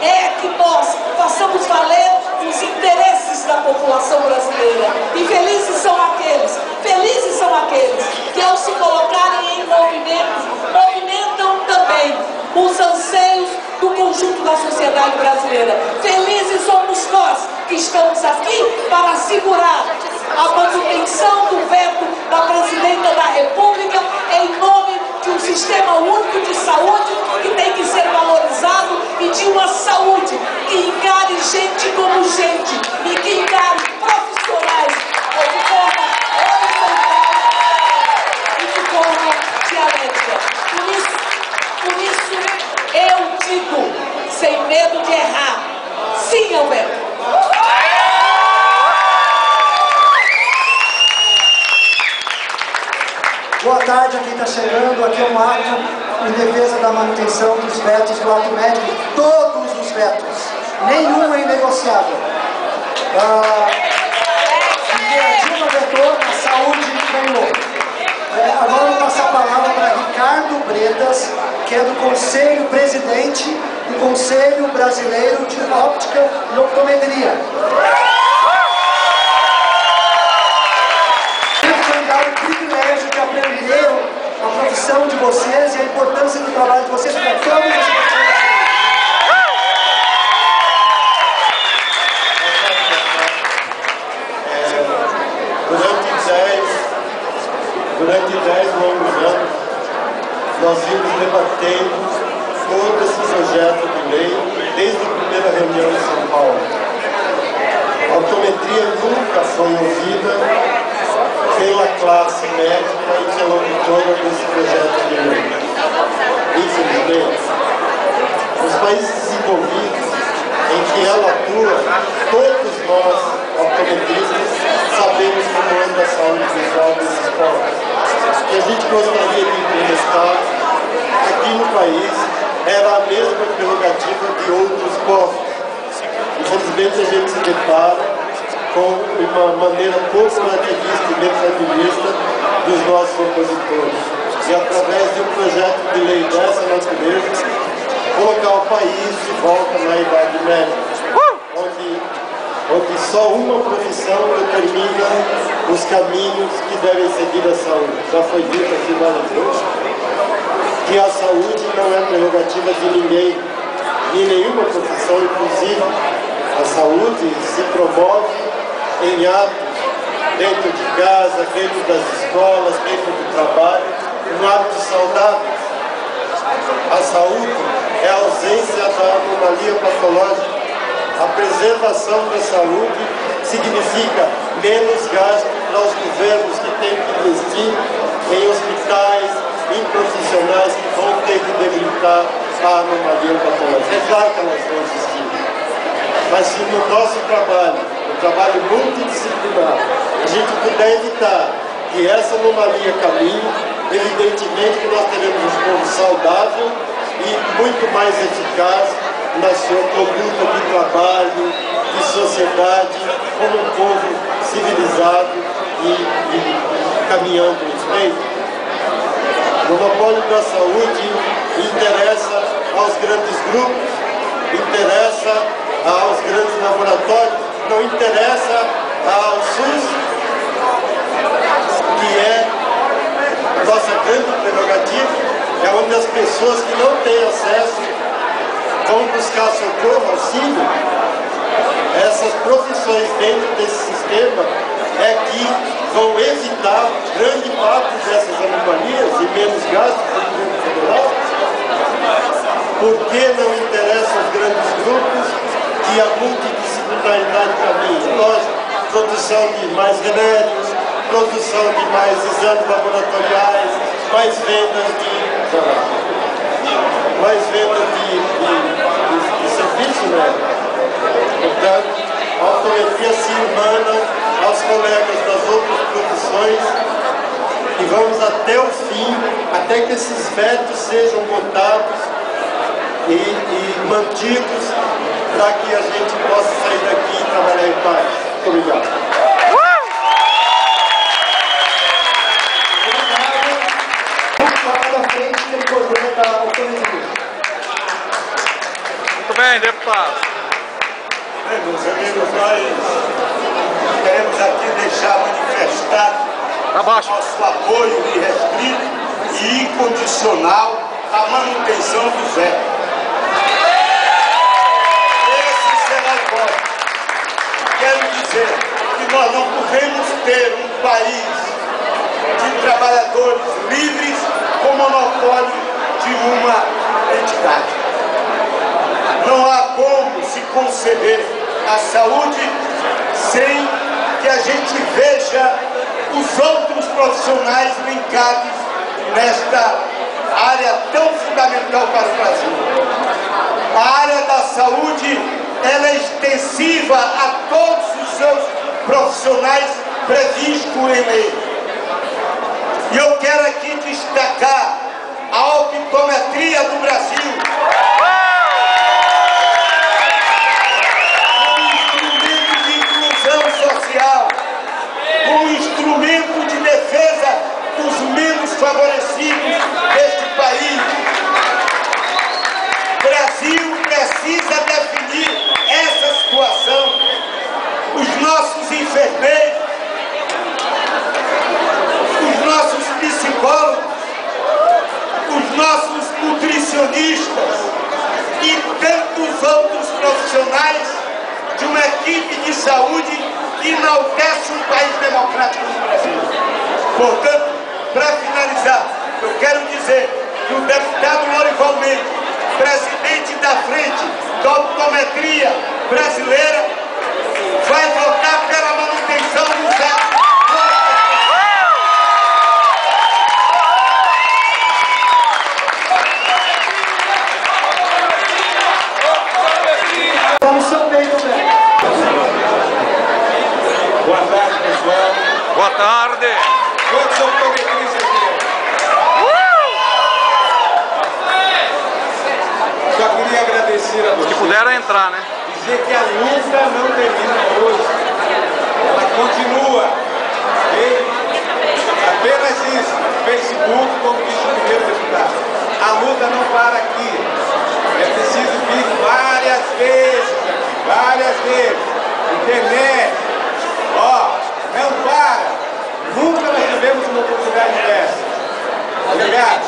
é que nós façamos valer os interesses da população brasileira. E felizes são aqueles que ao se colocarem em movimento, movimentam também os anseios do conjunto da sociedade brasileira. Felizes somos nós que estamos aqui para assegurar a manutenção do veto da Presidenta da República em nome de um sistema único de saúde que tem que ser valorizado e de uma saúde que encare gente como gente e que encare profissionais de forma horizontal e de forma dialética. Por isso eu digo, sem medo de errar, sim ao veto. Boa tarde a quem está chegando. Aqui é um ato em defesa da manutenção dos vetos do ato médico. Todos os vetos. Nenhum é inegociável. Porque a Dilma vetou, a saúde ganhou. Agora eu vou passar a palavra para Ricardo Bretas, que é do Conselho Presidente do Conselho Brasileiro de Óptica e Optometria. Aprenderam a profissão de vocês e a importância do trabalho de vocês para todos os Durante 10 longos anos, nós vimos debatendo todo esse projeto de lei desde a primeira reunião em São Paulo. A optometria nunca foi ouvida pela classe médica e pela auditora desse projeto de lei. Infelizmente, nos países desenvolvidos em que ela atua, todos nós, optometristas, sabemos como anda a saúde visual desses povos. Que a gente gostaria de implementar aqui no país era a mesma prerrogativa de outros povos. Infelizmente, a gente se depara com uma maneira corporativista e mercantilista dos nossos opositores. E através de um projeto de lei dessa natureza, colocar o país de volta na Idade Média, onde só uma profissão determina os caminhos que devem seguir a saúde. Já foi dito aqui várias vezes que a saúde não é prerrogativa de ninguém, de nenhuma profissão, inclusive a saúde se promove em atos, dentro de casa, dentro das escolas, dentro do trabalho, um hábito saudável. A saúde é a ausência da anomalia patológica. A preservação da saúde significa menos gasto para os governos que têm que investir em hospitais, em profissionais que vão ter que debilitar a anomalia patológica. É claro que elas vão existir. Mas se no nosso trabalho multidisciplinar, a gente puder evitar que essa anomalia caminhe, evidentemente que nós teremos um povo saudável e muito mais eficaz na sua conduta de trabalho, de sociedade, como um povo civilizado e caminhando em frente. O monopólio da saúde interessa aos grandes grupos, interessa aos grandes laboratórios, não interessa ao SUS, que é nossa grande prerrogativa, é onde as pessoas que não têm acesso vão buscar socorro, auxílio. Essas profissões dentro desse sistema é que vão evitar grande parte dessas anomalias e menos gastos para o governo federal. Porque não interessa aos grandes grupos que a multidisciplinaridade caminha. Lógico, produção de mais remédios, produção de mais exames laboratoriais, mais vendas de serviço, né? Portanto, a optometria se irmana aos colegas das outras profissões e vamos até o fim, até que esses vetos sejam votados e mantidos para que a gente possa sair daqui e trabalhar em paz. Muito obrigado. Vamos falar da frente que ele coordena da optometria. Muito bem. bem, deputado. Bem, meus amigos, nós queremos aqui deixar manifestado nosso apoio irrestrito e incondicional à manutenção do Zé. Esse será o voto. Quero dizer que nós não podemos ter um país de trabalhadores livres com monopólio de uma entidade. Não há como se conceber a saúde sem que a gente veja os outros profissionais linkados nesta área tão fundamental para o Brasil. A área da saúde, ela é extensiva a todos os seus profissionais previstos em lei. E eu quero aqui destacar a optometria do Brasil. Como instrumento de defesa dos menos favorecidos deste país. O Brasil precisa definir essa situação. Os nossos enfermeiros, os nossos psicólogos, os nossos nutricionistas e tantos outros profissionais de uma equipe de saúde enaltece um país democrático no Brasil. Portanto, para finalizar, eu quero dizer que o deputado Lorival Mendes, presidente da Frente da Optometria Brasileira, vai votar pela manutenção do Zé. Boa tarde, pessoal. Boa tarde. Quantos optometristas aqui? Só queria agradecer a vocês. Que puderam entrar, né? Dizer que a luta não termina hoje. Ela continua. Ok? Apenas isso. Facebook, como disse o primeiro deputado. A luta não para aqui. É preciso vir várias vezes. Várias vezes. Internet. Ó, não para! Nunca nós tivemos uma oportunidade dessa. Obrigado.